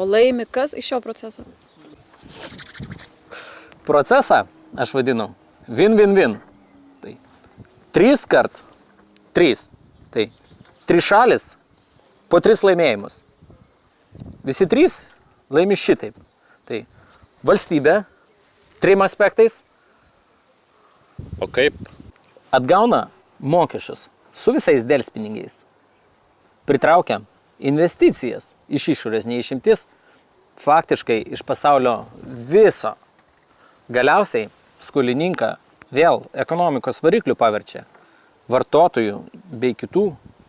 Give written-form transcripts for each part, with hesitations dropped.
O laimi kas iš šio proceso? Procesą aš vadinu win-win-win. Tai 3 kart, 3. Tai 3 šalis po 3 laimėjimus. Visi 3 laimi šitaip. Tai valstybė 3 aspektais. O kaip? Atgauna mokesčius su visais delspinigiais. Pritraukia investicijas iš išorės, neišimtis, faktiškai iš pasaulio viso. Galiausiai skolininką vėl ekonomikos variklių paverčia vartotojų bei kitų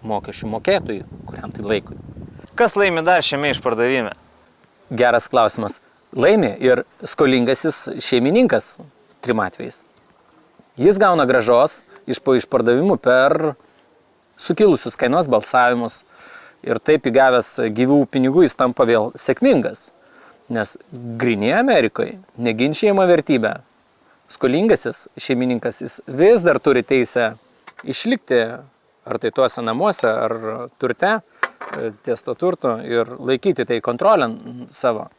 mokesčių mokėtojų, kuriam tai laikui. Kas laimi dar šiame išpardavime? Geras klausimas. Laimi ir skolingasis šeimininkas 3 atvejais. Jis gauna grąžos iš po išpardavimų per sukilusius kainos balsavimus ir taip įgavęs gyvų pinigų jis tampa vėl sėkmingas. Nes grinėje Amerikoje neginčijama vertybė. Skolingasis šeimininkas jis vis dar turi teisę išlikti ar tai tuose namuose, ar turte, ties to turto ir laikyti tai kontrolę savo.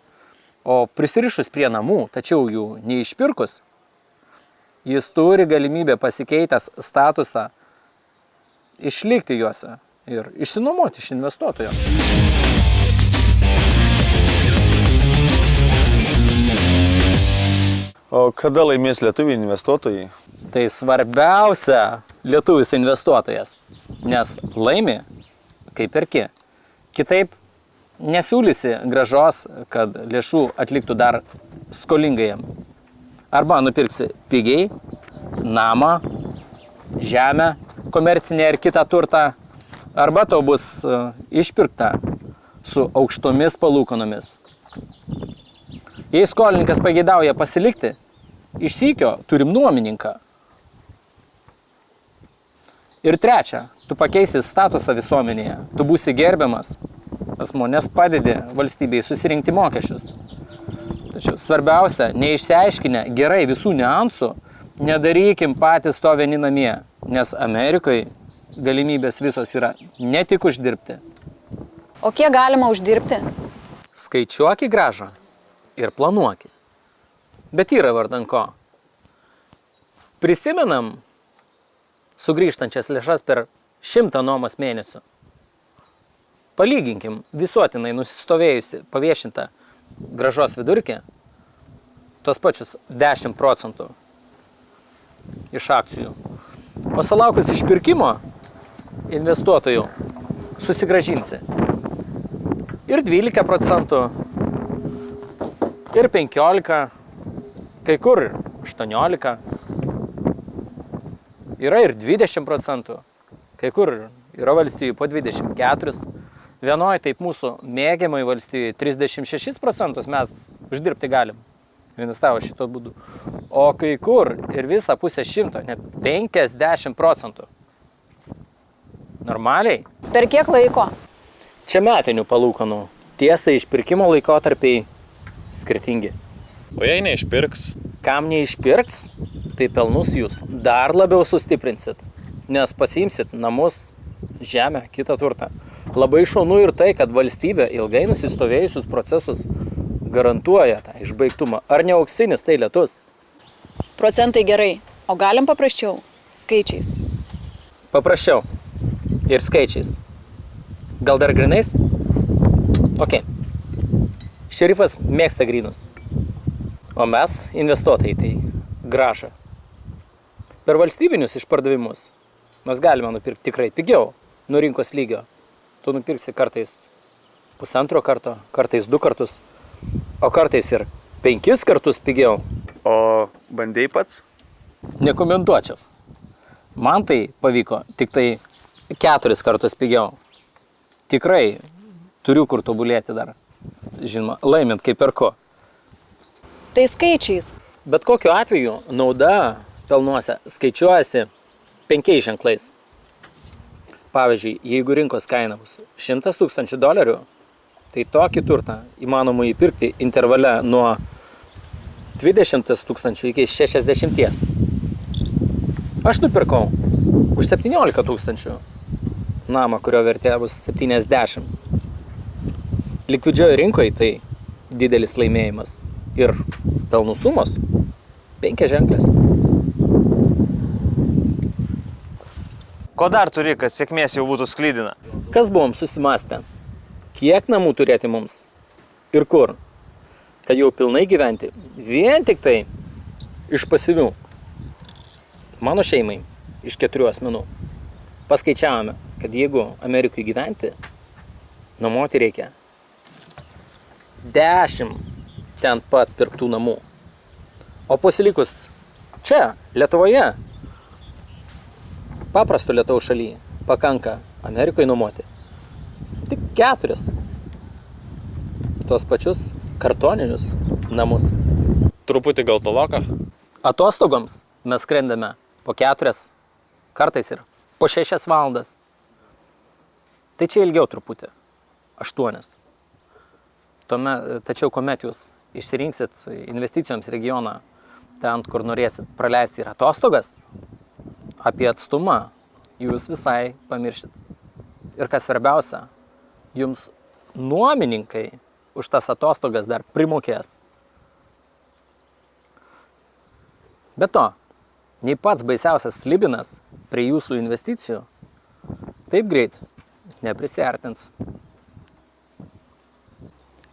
O prisirišus prie namų, tačiau jų neišpirkus, jis turi galimybę pasikeitęs statusą išlikti juose ir išsinuomoti iš investuotojo. O kada laimės lietuviai investuotojai? Tai svarbiausia lietuvis investuotojas, nes laimi, kai perki. Kitaip nesiūlysi grąžos, kad lėšų atliktų dar skolingajam. Arba nupirksi pigiai namą, žemę, komercinę ir kitą turtą, arba tau bus išpirkta su aukštomis palūkanomis. Jei skolininkas pageidauja pasilikti, iš sykio turim nuomininką. Ir 3, tu pakeisi statusą visuomenėje, tu būsi gerbiamas asmuo, nes padedi valstybei susirinkti mokesčius. Tačiau svarbiausia, neišsiaiškinę gerai visų niuansų, nedarykim patys to vieni namie, nes Amerikoje galimybės visos yra ne tik uždirbti. O kiek galima uždirbti? Skaičiuoki grąžą ir planuoki. Bet yra vardan ko. Prisimenam sugrįžtančias lėšas per 100 nuomos mėnesių. Palyginkim visuotinai nusistovėjusi paviešintą grąžos vidurkį, tos pačius 10% iš akcijų. O sulaukus išpirkimo investuotojų susigrąžinsi ir 12%, ir 15%, kai kur ir 18%, yra ir 20%, kai kur yra valstybių po 24%, vienoje taip mūsų mėgiamai valstybiai 36% mes uždirbti galim, investavo šito būdu, o kai kur ir visą pusę 100, net 50%. Normaliai? Per kiek laiko? Čia metinių palūkanų. Tiesa, išpirkimo laikotarpiai skirtingi. O jei neišpirks? Kam neišpirks, tai pelnus jūs dar labiau sustiprinsit, nes pasiimsit namus, žemę, kitą turtą. Labai šaunu ir tai, kad valstybė ilgai nusistovėjusius procesus garantuoja tą išbaigtumą. Ar ne auksinis, tai lietus? Procentai gerai, o galim paprasčiau, skaičiais. Paprasčiau ir skaičiais. Gal dar grinais? Ok. Šerifas mėgsta grynus. O mes, investuotojai, tai grąžą. Per valstybinius išpardavimus mes galime nupirkti tikrai pigiau nuo rinkos lygio. Tu nupirksi kartais 1,5 karto, kartais 2 kartus, o kartais ir 5 kartus pigiau. O bandei pats? Nekomentuočiau. Man tai pavyko tik tai 4 kartus pigiau. Tikrai turiu kur tobulėti dar. Žinoma, laimint kaip perku. Tai skaičiais. Bet kokiu atveju nauda pelnuose skaičiuojasi 5 ženklais. Pavyzdžiui, jeigu rinkos kaina bus $100 000, tai tokį turtą įmanoma įpirkti intervale nuo 20 000 iki 60. Aš nupirkau už 17 000 namą, kurio vertė bus 70. Likvidžioje rinkoje tai didelis laimėjimas. Ir pelnų sumos 5 ženklės. Ko dar turi, kad sėkmės jau būtų sklydina? Kas buvom susimastę? Kiek namų turėti mums? Ir kur? Kad jau pilnai gyventi vien tik tai iš pasyvių. Mano šeimai iš 4 asmenų. Paskaičiavome, kad jeigu Amerikoje gyventi, nuomoti reikia 10 ten pat pirktų namų. O pasilikus čia, Lietuvoje, paprasto Lietuvos šalyje, pakanka Amerikoje nuomoti tik 4 tuos pačius kartoninius namus. Truputį gal toloka? Atostogoms mes skrendame po 4, kartais ir po 6 valandas. Tai čia ilgiau truputį, 8. Tačiau kuomet jūs išsirinksit investicijoms regioną, ten, kur norėsit praleisti ir atostogas, apie atstumą jūs visai pamiršit. Ir kas svarbiausia, jums nuomininkai už tas atostogas dar primokės. Be to, nei pats baisiausias slibinas prie jūsų investicijų taip greit neprisiartins.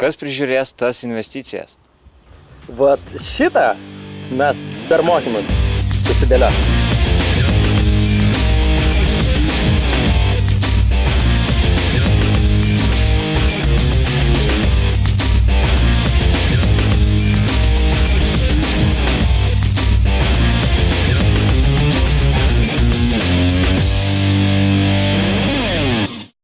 Kas prižiūrės tas investicijas? Vat šitą mes per mokymus susidėliosim.